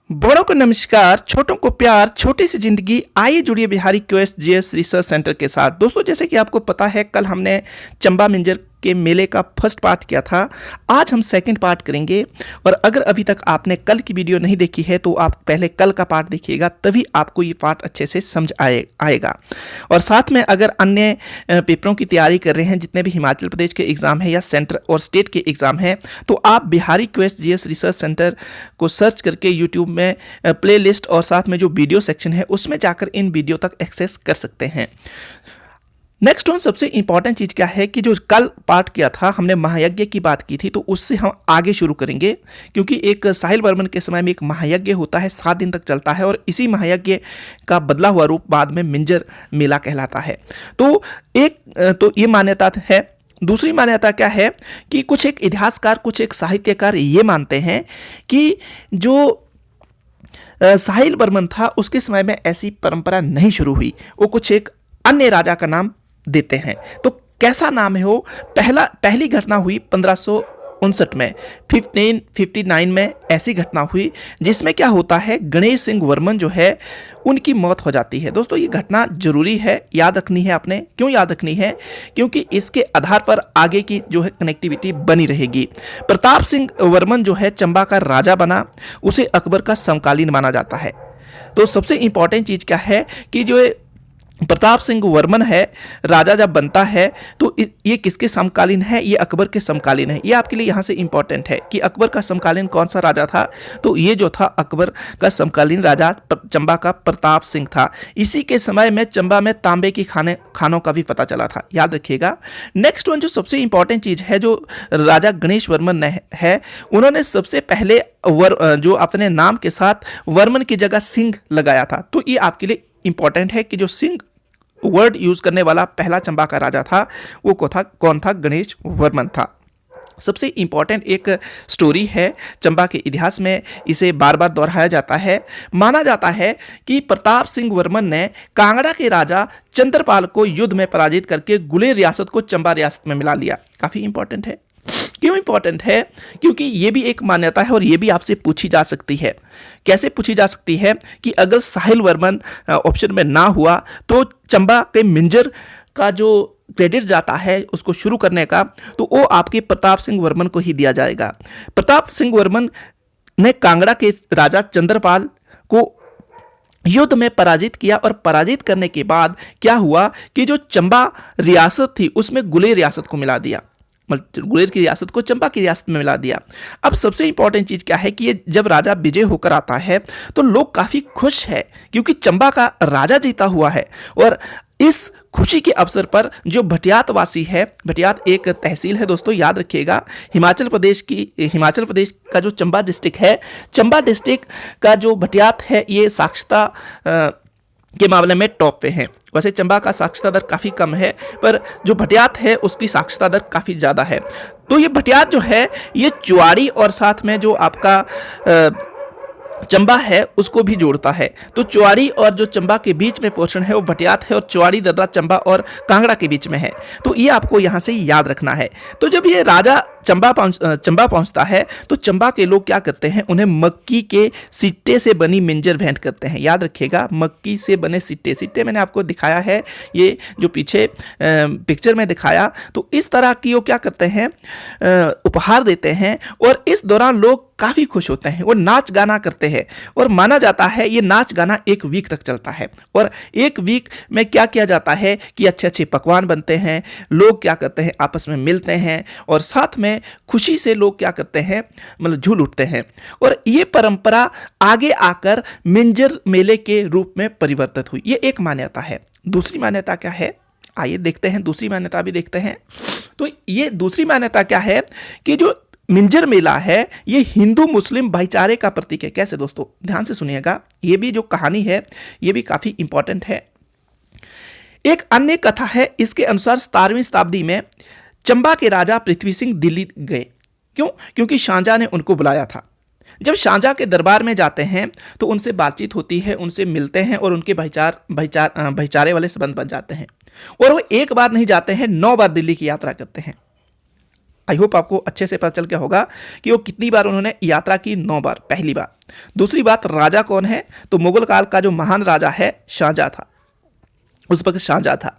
बड़ों को नमस्कार, छोटों को प्यार, छोटी सी जिंदगी। आइए जुड़िए Bihari quest GS research centre के साथ। दोस्तों, जैसे कि आपको पता है, कल हमने चंबा मिंजर के मेले का फर्स्ट पार्ट किया था। आज हम सेकंड पार्ट करेंगे। और अगर अभी तक आपने कल की वीडियो नहीं देखी है तो आप पहले कल का पार्ट देखिएगा, तभी आपको ये पार्ट अच्छे से समझ आएगा। और साथ में अगर अन्य पेपरों की तैयारी कर रहे हैं, जितने भी हिमाचल प्रदेश के एग्ज़ाम है या सेंटर और स्टेट के एग्ज़ाम हैं, तो आप Bihari quest GS research centre को सर्च करके यूट्यूब में प्लेलिस्ट और साथ में जो वीडियो सेक्शन है उसमें जाकर इन वीडियो तक एक्सेस कर सकते हैं। नेक्स्ट वन, सबसे इंपॉर्टेंट चीज़ क्या है कि जो कल पार्ट किया था, हमने महायज्ञ की बात की थी, तो उससे हम आगे शुरू करेंगे। क्योंकि एक साहिल वर्मन के समय में एक महायज्ञ होता है, 7 दिन तक चलता है, और इसी महायज्ञ का बदला हुआ रूप बाद में मिंजर मेला कहलाता है। तो ये मान्यता है। दूसरी मान्यता क्या है कि कुछ एक इतिहासकार, कुछ एक साहित्यकार ये मानते हैं कि जो साहिल वर्मन था उसके समय में ऐसी परंपरा नहीं शुरू हुई, वो कुछ एक अन्य राजा का नाम देते हैं। तो कैसा नाम है वो? पहली घटना हुई 1559 में, 1559 में ऐसी घटना हुई जिसमें क्या होता है, गणेश सिंह वर्मन जो है उनकी मौत हो जाती है। दोस्तों, ये घटना जरूरी है, याद रखनी है आपने। क्यों याद रखनी है? क्योंकि इसके आधार पर आगे की जो है कनेक्टिविटी बनी रहेगी। प्रताप सिंह वर्मन जो है चंबा का राजा बना, उसे अकबर का समकालीन माना जाता है। तो सबसे इंपॉर्टेंट चीज क्या है कि जो प्रताप सिंह वर्मन है, राजा जब बनता है तो ये किसके समकालीन है? ये अकबर के समकालीन है। ये आपके लिए यहाँ से इंपॉर्टेंट है कि अकबर का समकालीन कौन सा राजा था। तो ये जो था अकबर का समकालीन राजा चंबा का प्रताप सिंह था। इसी के समय में चंबा में तांबे की खानों का भी पता चला था, याद रखिएगा। नेक्स्ट वन, जो सबसे इंपॉर्टेंट चीज़ है, जो राजा गणेश वर्मन है, उन्होंने सबसे पहले जो अपने नाम के साथ वर्मन की जगह सिंह लगाया था। तो ये आपके लिए इंपॉर्टेंट है कि जो सिंह वर्ड यूज करने वाला पहला चंबा का राजा था वो कौन था? गणेश वर्मन था। सबसे इंपॉर्टेंट एक स्टोरी है चंबा के इतिहास में, इसे बार बार दोहराया जाता है। माना जाता है कि प्रताप सिंह वर्मन ने कांगड़ा के राजा चंद्रपाल को युद्ध में पराजित करके गुलेर रियासत को चंबा रियासत में मिला लिया। काफी इंपॉर्टेंट है। क्यों इंपॉर्टेंट है? क्योंकि ये भी एक मान्यता है और ये भी आपसे पूछी जा सकती है। कैसे पूछी जा सकती है कि अगर साहिल वर्मन ऑप्शन में ना हुआ तो चंबा के मिंजर का जो क्रेडिट जाता है उसको शुरू करने का, तो वो आपके प्रताप सिंह वर्मन को ही दिया जाएगा। प्रताप सिंह वर्मन ने कांगड़ा के राजा चंद्रपाल को युद्ध में पराजित किया, और पराजित करने के बाद क्या हुआ कि जो चंबा रियासत थी उसमें गुलेर रियासत को मिला दिया। गुलेर की रियासत को चंबा की रियासत में मिला दिया। अब सबसे इंपॉर्टेंट चीज क्या है कि ये जब राजा विजय होकर आता है तो लोग काफी खुश है, क्योंकि चंबा का राजा जीता हुआ है। और इस खुशी के अवसर पर जो भटियात वासी है, भटियात एक तहसील है दोस्तों, याद रखिएगा, हिमाचल प्रदेश का जो चंबा डिस्ट्रिक्ट है, चंबा डिस्ट्रिक्ट का जो भटियात है, ये साक्षरता के मामले में टॉप पे है। वैसे चंबा का साक्षरता दर काफ़ी कम है, पर जो भटियात है उसकी साक्षरता दर काफ़ी ज़्यादा है। तो ये भटियात जो है ये चुवाड़ी और साथ में जो आपका चंबा है उसको भी जोड़ता है। तो चुवाड़ी और जो चंबा के बीच में पोर्शन है वो भटियात है, और चुवाड़ी दर्रा चंबा और कांगड़ा के बीच में है। तो ये आपको यहाँ से याद रखना है। तो जब ये राजा चंबा पहुंचता है तो चंबा के लोग क्या करते हैं, उन्हें मक्की के सिट्टे से बनी मिंजर भेंट करते हैं। याद रखिएगा, मक्की से बने सिट्टे मैंने आपको दिखाया है, ये जो पीछे पिक्चर में दिखाया। तो इस तरह की वो क्या करते हैं, उपहार देते हैं, और इस दौरान लोग काफ़ी खुश होते हैं, वो नाच गाना करते हैं। और माना जाता है ये नाच गाना 1 वीक तक चलता है। और 1 वीक में क्या किया जाता है कि अच्छे अच्छे पकवान बनते हैं, लोग क्या करते हैं, आपस में मिलते हैं, और साथ में खुशी से लोग क्या करते हैं, मतलब झूल उठते हैं। और ये परंपरा आगे आकर मिंजर मेले के रूप में परिवर्तित हुई। ये एक मान्यता है। दूसरी मान्यता क्या है, आइए देखते हैं, दूसरी मान्यता भी देखते हैं। तो ये दूसरी मान्यता क्या है कि जो मिंजर मेला है ये हिंदू मुस्लिम भाईचारे का प्रतीक है। कैसे दोस्तों, ध्यान से सुनिएगा, ये भी जो कहानी है ये भी काफी इंपॉर्टेंट है। एक अन्य कथा है, इसके अनुसार 17वीं शताब्दी में चंबा के राजा पृथ्वी सिंह दिल्ली गए। क्यों? क्योंकि शाहजहां ने उनको बुलाया था। जब शाहजहां के दरबार में जाते हैं तो उनसे बातचीत होती है, उनसे मिलते हैं, और उनके भाईचारे वाले संबंध बन जाते हैं। और वो एक बार नहीं जाते हैं, 9 बार दिल्ली की यात्रा करते हैं। आई होप आपको अच्छे से पता चल गया होगा कि वो कितनी बार उन्होंने यात्रा की, 9 बार, पहली बार। दूसरी बात, राजा कौन है, तो मुगल काल का जो महान राजा है शाहजहां था, उस वक्त शाहजहां था।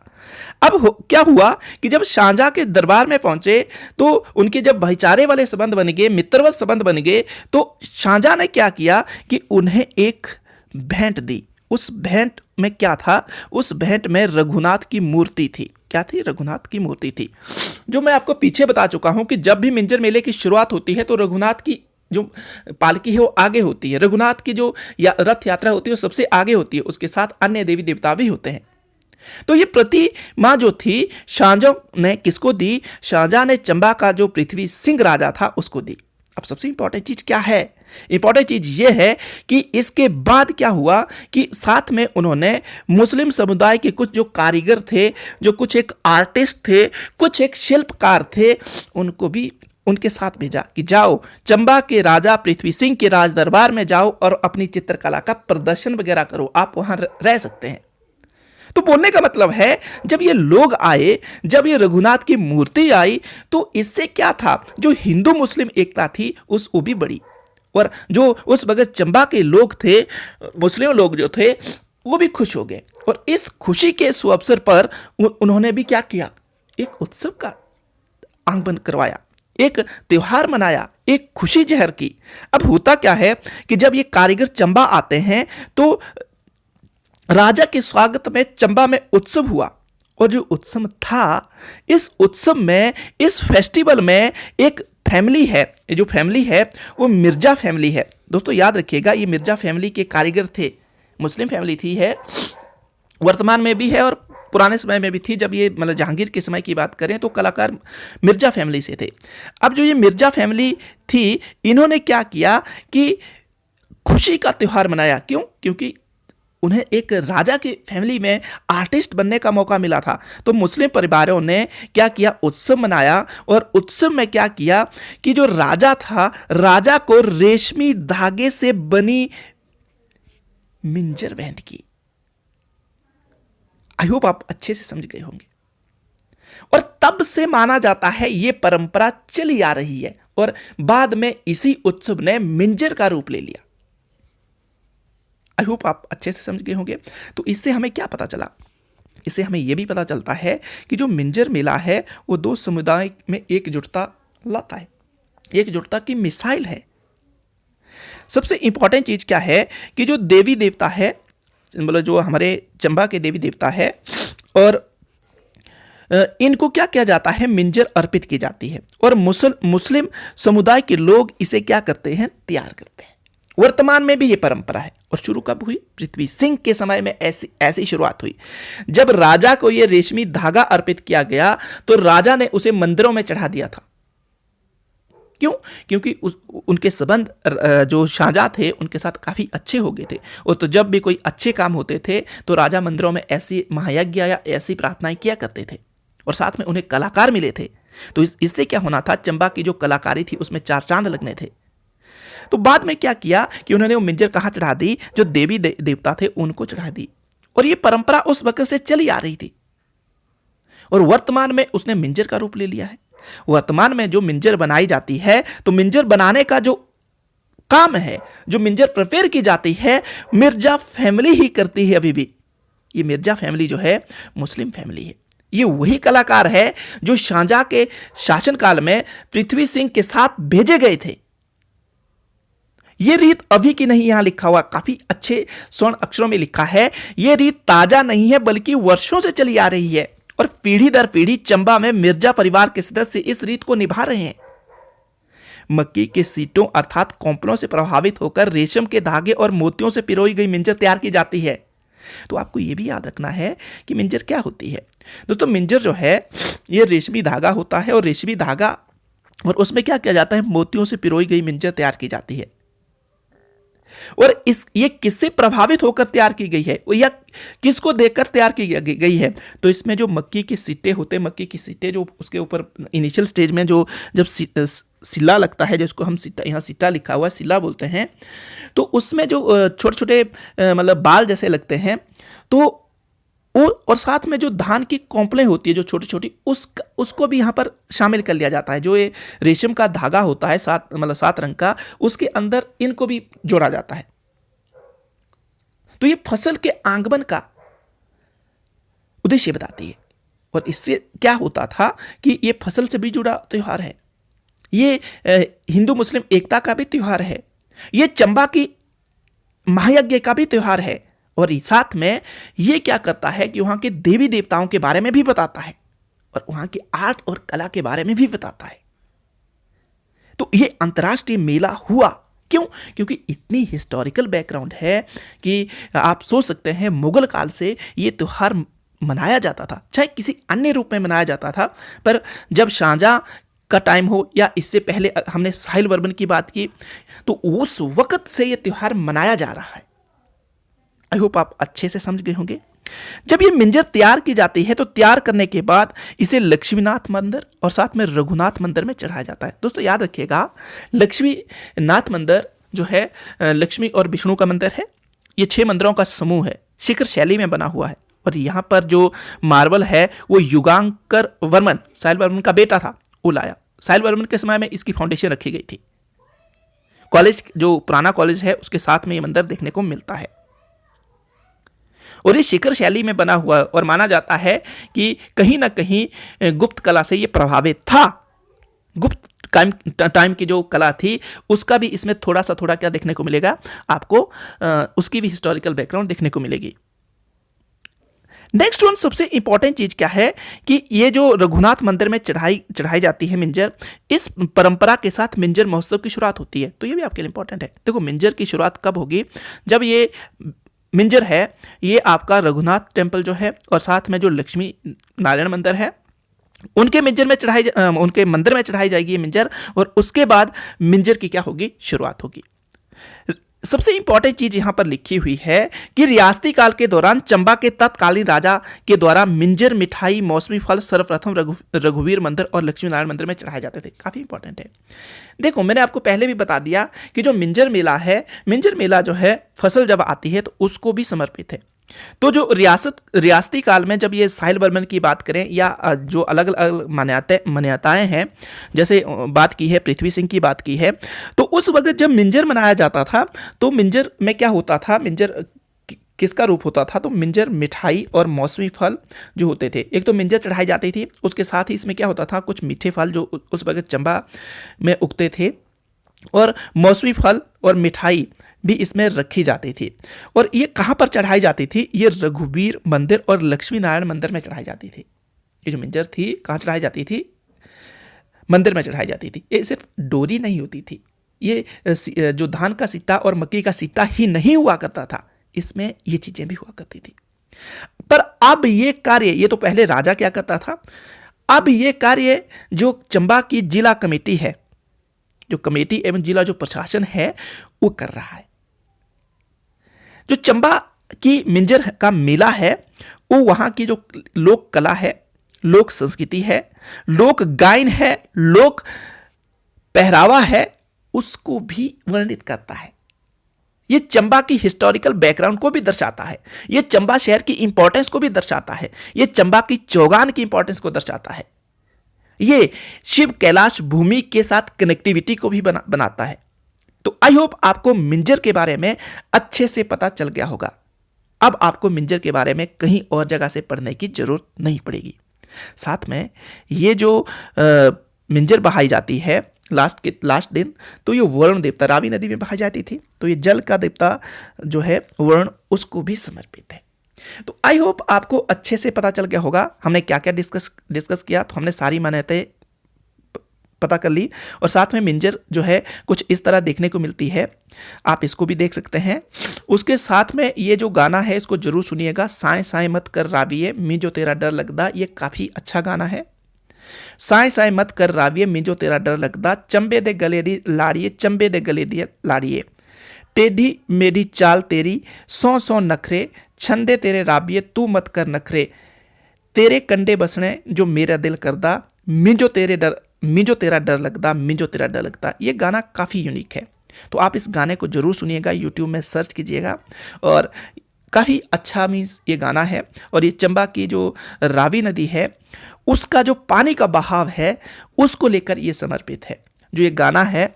अब क्या हुआ कि जब शाहजहां के दरबार में पहुंचे तो उनके जब भाईचारे वाले संबंध बन गए, मित्रवत संबंध बन गए, तो शाहजहां ने क्या किया कि उन्हें एक भेंट दी। उस भेंट में क्या था, उस भेंट में रघुनाथ की मूर्ति थी। क्या थी? रघुनाथ की मूर्ति थी। जो मैं आपको पीछे बता चुका हूं कि जब भी मिंजर मेले की शुरुआत होती है तो रघुनाथ की जो पालकी है वो आगे होती है, रघुनाथ की जो रथ यात्रा होती है वो सबसे आगे होती है, उसके साथ अन्य देवी देवता भी होते हैं। तो ये प्रतिमा जो थी शाहजहां ने किसको दी? शाहजहां ने चंबा का जो पृथ्वी सिंह राजा था उसको दी। अब सबसे इंपॉर्टेंट चीज क्या है? इंपॉर्टेंट चीज ये है कि इसके बाद क्या हुआ कि साथ में उन्होंने मुस्लिम समुदाय के कुछ जो कारीगर थे, जो कुछ एक आर्टिस्ट थे, कुछ एक शिल्पकार थे, उनको भी उनके साथ भेजा कि जाओ चंबा के राजा पृथ्वी सिंह के राज दरबार में जाओ और अपनी चित्रकला का प्रदर्शन वगैरह करो, आप वहां रह सकते हैं। तो बोलने का मतलब है जब ये लोग आए, जब ये रघुनाथ की मूर्ति आई, तो इससे क्या था, जो हिंदू मुस्लिम एकता थी उस वो भी बढ़ी। और जो उस वक्त चंबा के लोग थे, मुस्लिम लोग जो थे, वो भी खुश हो गए। और इस खुशी के सुअवसर पर उन्होंने भी क्या किया, एक उत्सव का आगमन करवाया, एक त्योहार मनाया, एक खुशी जहर की। अब होता क्या है कि जब ये कारीगर चंबा आते हैं तो राजा के स्वागत में चंबा में उत्सव हुआ। और जो उत्सव था, इस उत्सव में, इस फेस्टिवल में एक फैमिली है, जो फैमिली है वो मिर्जा फैमिली है। दोस्तों याद रखिएगा, ये मिर्जा फैमिली के कारीगर थे, मुस्लिम फैमिली थी, है, वर्तमान में भी है और पुराने समय में भी थी। जब ये मतलब जहांगीर के समय की बात करें तो कलाकार मिर्जा फैमिली से थे। अब जो ये मिर्जा फैमिली थी, इन्होंने क्या किया कि खुशी का त्यौहार मनाया। क्यों? क्योंकि उन्हें एक राजा की फैमिली में आर्टिस्ट बनने का मौका मिला था। तो मुस्लिम परिवारों ने क्या किया, उत्सव मनाया। और उत्सव में क्या किया कि जो राजा था, राजा को रेशमी धागे से बनी मिंजर भेंट की। आई होप आप अच्छे से समझ गए होंगे। और तब से माना जाता है ये परंपरा चली आ रही है और बाद में इसी उत्सव ने मिंजर का रूप ले लिया। आई होप आप अच्छे से समझ गए होंगे। तो इससे हमें क्या पता चला? इससे हमें यह भी पता चलता है कि जो मिंजर मेला है वो दो समुदाय में एकजुटता लाता है, एकजुटता की मिसाइल है। सबसे इंपॉर्टेंट चीज क्या है कि जो देवी देवता है, मतलब जो हमारे चंबा के देवी देवता है, और इनको क्या किया जाता है, मिंजर अर्पित की जाती है। और मुस्लिम समुदाय के लोग इसे क्या करते हैं, तैयार करते हैं। वर्तमान में भी ये परंपरा है। और शुरू कब हुई? पृथ्वी सिंह के समय में ऐसी शुरुआत हुई। जब राजा को यह रेशमी धागा अर्पित किया गया तो राजा ने उसे मंदिरों में चढ़ा दिया था। क्यों? क्योंकि उनके संबंध जो शाहजहां थे उनके साथ काफी अच्छे हो गए थे। और तो जब भी कोई अच्छे काम होते थे तो राजा मंदिरों में ऐसी महायज्ञ या ऐसी प्रार्थनाएं किया करते थे। और साथ में उन्हें कलाकार मिले थे। तो इससे क्या होना था, चंबा की जो कलाकारी थी उसमें 4 चांद लगने थे। तो बाद में क्या किया कि उन्होंने वो मिंजर कहां चढ़ा दी, जो देवी देवता थे उनको चढ़ा दी। और ये परंपरा उस वक्त से चली आ रही थी। और वर्तमान में उसने मिंजर का रूप ले लिया है। वर्तमान में जो मिंजर बनाई जाती है, तो मिंजर बनाने का जो काम है, जो मिंजर प्रिपेयर की जाती है, मिर्जा फैमिली ही करती है अभी भी। ये मिर्जा फैमिली जो है मुस्लिम फैमिली है। ये वही कलाकार है जो शाहजहां के शासनकाल में पृथ्वी सिंह के साथ भेजे गए थे। यह रीत अभी की नहीं, यहां लिखा हुआ काफी अच्छे स्वर्ण अक्षरों में लिखा है। यह रीत ताजा नहीं है बल्कि वर्षों से चली आ रही है। और पीढ़ी दर पीढ़ी चंबा में मिर्जा परिवार के सदस्य इस रीत को निभा रहे हैं। मक्की के सीटों अर्थात कौंपलों से प्रभावित होकर रेशम के धागे और मोतियों से पिरोई गई मिंजर तैयार की जाती है। तो आपको यह भी याद रखना है कि मिंजर क्या होती है। दोस्तों मिंजर जो है यह रेशमी धागा होता है और रेशमी धागा, और उसमें क्या किया जाता है, मोतियों से पिरोई गई मिंजर तैयार की जाती है। और ये किससे प्रभावित होकर तैयार की गई है या किसको देखकर तैयार की गई है? तो इसमें जो मक्की के सिट्टे होते हैं, मक्की की सिट्टे जो उसके ऊपर इनिशियल स्टेज में जो जब सिला लगता है, जिसको हम सिट्टा, यहाँ सिट्टा लिखा हुआ है, सिला बोलते हैं, तो उसमें जो छोटे छोटे मतलब बाल जैसे लगते हैं, तो और साथ में जो धान की कॉम्पलें होती है जो छोटी छोटी, उसको भी यहाँ पर शामिल कर लिया जाता है। जो ये रेशम का धागा होता है मतलब 7 रंग का, उसके अंदर इनको भी जोड़ा जाता है। तो ये फसल के आगमन का उद्देश्य बताती है। और इससे क्या होता था कि ये फसल से भी जुड़ा त्यौहार है, ये हिंदू मुस्लिम एकता का भी त्यौहार है, ये चंबा की महायज्ञ का भी त्यौहार है। और साथ में ये क्या करता है कि वहां के देवी देवताओं के बारे में भी बताता है और वहां की आर्ट और कला के बारे में भी बताता है। तो ये अंतर्राष्ट्रीय मेला हुआ क्यों? क्योंकि इतनी हिस्टोरिकल बैकग्राउंड है कि आप सोच सकते हैं मुगल काल से ये त्यौहार मनाया जाता था, चाहे किसी अन्य रूप में मनाया जाता था, पर जब शाहजहां का टाइम हो या इससे पहले हमने साहिल वर्मन की बात की, तो उस वक्त से ये त्यौहार मनाया जा रहा है। आई होप आप अच्छे से समझ गए होंगे। जब ये मिंजर तैयार की जाती है तो तैयार करने के बाद इसे लक्ष्मीनाथ मंदिर और साथ में रघुनाथ मंदिर में चढ़ाया जाता है। दोस्तों याद रखिएगा, लक्ष्मीनाथ मंदिर जो है लक्ष्मी और विष्णु का मंदिर है। ये 6 मंदिरों का समूह है, शिखर शैली में बना हुआ है। और यहाँ पर जो मार्बल है वो युगांकर वर्मन, साहिल वर्मन का बेटा था, वो लाया। साहिल वर्मन के समय में इसकी फाउंडेशन रखी गई थी। कॉलेज, जो पुराना कॉलेज है, उसके साथ में ये मंदिर देखने को मिलता है। और ये शिखर शैली में बना हुआ और माना जाता है कि कहीं ना कहीं गुप्त कला से ये प्रभावित था। गुप्त टाइम की जो कला थी उसका भी इसमें थोड़ा क्या देखने को मिलेगा आपको, उसकी भी हिस्टोरिकल बैकग्राउंड देखने को मिलेगी। नेक्स्ट वन, सबसे इंपॉर्टेंट चीज क्या है कि ये जो रघुनाथ मंदिर में चढ़ाई जाती है मिंजर, इस परंपरा के साथ मिंजर महोत्सव की शुरुआत होती है। तो ये भी आपके लिए इंपॉर्टेंट है। देखो मिंजर की शुरुआत कब होगी? जब ये मिंजर है, ये आपका रघुनाथ टेम्पल जो है और साथ में जो लक्ष्मी नारायण मंदिर है, उनके मंदिर में चढ़ाई जाएगी ये मिंजर। और उसके बाद मिंजर की क्या होगी? शुरुआत होगी। सबसे इंपॉर्टेंट चीज यहां पर लिखी हुई है कि रियासती काल के दौरान चंबा के तत्कालीन राजा के द्वारा मिंजर, मिठाई, मौसमी फल सर्वप्रथम रघुवीर मंदिर और लक्ष्मी नारायण मंदिर में चढ़ाए जाते थे। काफी इंपॉर्टेंट है। देखो मैंने आपको पहले भी बता दिया कि जो मिंजर मेला है, मिंजर मेला जो है फसल जब आती है तो उसको भी समर्पित है। तो जो रियासती काल में जब ये साहिल वर्मन की बात करें या जो अलग अलग मान्यताएं हैं, जैसे बात की है पृथ्वी सिंह की बात की है, तो उस वक्त जब मिंजर मनाया जाता था तो मिंजर में क्या होता था? मिंजर किसका रूप होता था? तो मिंजर मिठाई और मौसमी फल जो होते थे, एक तो मिंजर चढ़ाई जाती थी, उसके साथ ही इसमें क्या होता था? कुछ मीठे फल जो उस वक्त चंबा में उगते थे और मौसमी फल और मिठाई भी इसमें रखी जाती थी। और ये कहाँ पर चढ़ाई जाती थी? ये रघुवीर मंदिर और लक्ष्मी नारायण मंदिर में चढ़ाई जाती थी। ये जो मिंजर थी कहाँ चढ़ाई जाती थी? मंदिर में चढ़ाई जाती थी। ये सिर्फ डोरी नहीं होती थी, ये जो धान का सिट्टा और मक्की का सिट्टा ही नहीं हुआ करता था, इसमें ये चीजें भी हुआ करती थी। पर अब ये कार्य, ये तो पहले राजा क्या करता था, अब ये कार्य जो चंबा की जिला कमेटी है, जो कमेटी एवं जिला जो प्रशासन है, वो कर रहा है। जो चंबा की मिंजर का मेला है, वो वहां की जो लोक कला है, लोक संस्कृति है, लोक गायन है, लोक पहरावा है, उसको भी वर्णित करता है। ये चंबा की हिस्टोरिकल बैकग्राउंड को भी दर्शाता है, ये चंबा शहर की इंपॉर्टेंस को भी दर्शाता है, ये चंबा की चौगान की इंपॉर्टेंस को दर्शाता है, ये शिव कैलाश भूमि के साथ कनेक्टिविटी को भी बनाता है। तो आई होप आपको मिंजर के बारे में अच्छे से पता चल गया होगा। अब आपको मिंजर के बारे में कहीं और जगह से पढ़ने की जरूरत नहीं पड़ेगी। साथ में ये जो मिंजर बहाई जाती है लास्ट दिन, तो ये वरुण देवता, रावी नदी में बहाई जाती थी, तो ये जल का देवता जो है वरुण, उसको भी समर्पित है। तो आई होप आपको अच्छे से पता चल गया होगा हमने क्या क्या डिस्कस किया। तो हमने सारी मान्यताएं पता कर ली और साथ में मिंजर जो है कुछ इस तरह देखने को मिलती है, आप इसको भी देख सकते हैं। उसके साथ में ये जो गाना है इसको जरूर सुनिएगा, साए साए मत कर राविये मिंजो तेरा डर लगदा। ये काफ़ी अच्छा गाना है। साए साए मत कर राविये मिंजो तेरा डर लगदा, चंबे दे गले दी लाड़िए, चंबे दे गले दी लाड़िए, टेढ़ी मेढ़ी चाल तेरी, सौ सौ नखरे, छंदे तेरे राबिये तू मत कर नखरे, तेरे कंडे बसने जो मेरा दिल करदा, मिंजो तेरा डर लगदा, मिंजो तेरा डर लगदा। ये गाना काफ़ी यूनिक है, तो आप इस गाने को जरूर सुनिएगा, यूट्यूब में सर्च कीजिएगा और काफ़ी अच्छा मीन्स ये गाना है। और ये चंबा की जो रावी नदी है उसका जो पानी का बहाव है उसको लेकर ये समर्पित है। जो ये गाना है,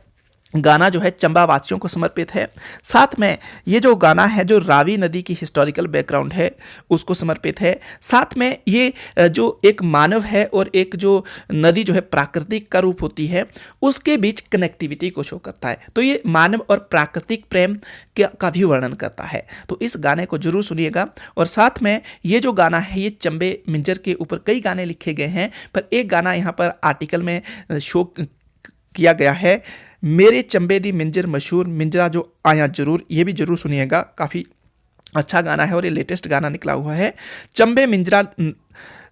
गाना जो है चंबा वासियों को समर्पित है। साथ में ये जो गाना है जो रावी नदी की हिस्टोरिकल बैकग्राउंड है उसको समर्पित है। साथ में ये जो एक मानव है और एक जो नदी जो है प्राकृतिक का रूप होती है उसके बीच कनेक्टिविटी को शो करता है। तो ये मानव और प्राकृतिक प्रेम का भी वर्णन करता है। तो इस गाने को जरूर सुनिएगा। और साथ में ये जो गाना है ये चंबे मिंजर के ऊपर कई गाने लिखे गए हैं, पर एक गाना यहाँ पर आर्टिकल में शो किया गया है, मेरे चंबे दी मिंजर मशहूर मिंजरा जो आया जरूर। ये भी जरूर सुनिएगा, काफ़ी अच्छा गाना है और ये लेटेस्ट गाना निकला हुआ है। चंबे मिंजरा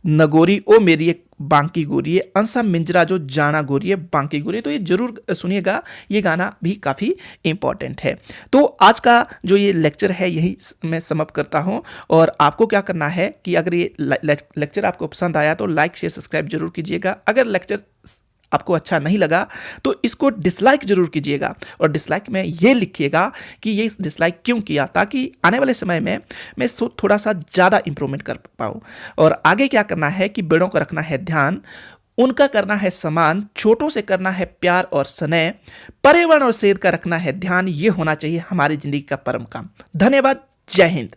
नगोरी ओ मेरी एक बांकी गोरी, अंसा मिंजरा जो जाना गोरी है बांकी गोरी। तो ये जरूर सुनिएगा, ये गाना भी काफ़ी इंपॉर्टेंट है। तो आज का जो ये लेक्चर है यही मैं समाप्त करता हूँ। और आपको क्या करना है कि अगर ये लेक्चर आपको पसंद आया तो लाइक शेयर सब्सक्राइब जरूर कीजिएगा। अगर लेक्चर आपको अच्छा नहीं लगा तो इसको डिसलाइक जरूर कीजिएगा और डिसलाइक में ये लिखिएगा कि ये डिसलाइक क्यों किया, ताकि आने वाले समय में मैं थोड़ा सा ज़्यादा इंप्रूवमेंट कर पाऊँ। और आगे क्या करना है कि बड़ों का रखना है ध्यान, उनका करना है सम्मान, छोटों से करना है प्यार और स्नेह, पर्यावरण और सेहत का रखना है ध्यान। ये होना चाहिए हमारी ज़िंदगी का परम काम। धन्यवाद। जय हिंद।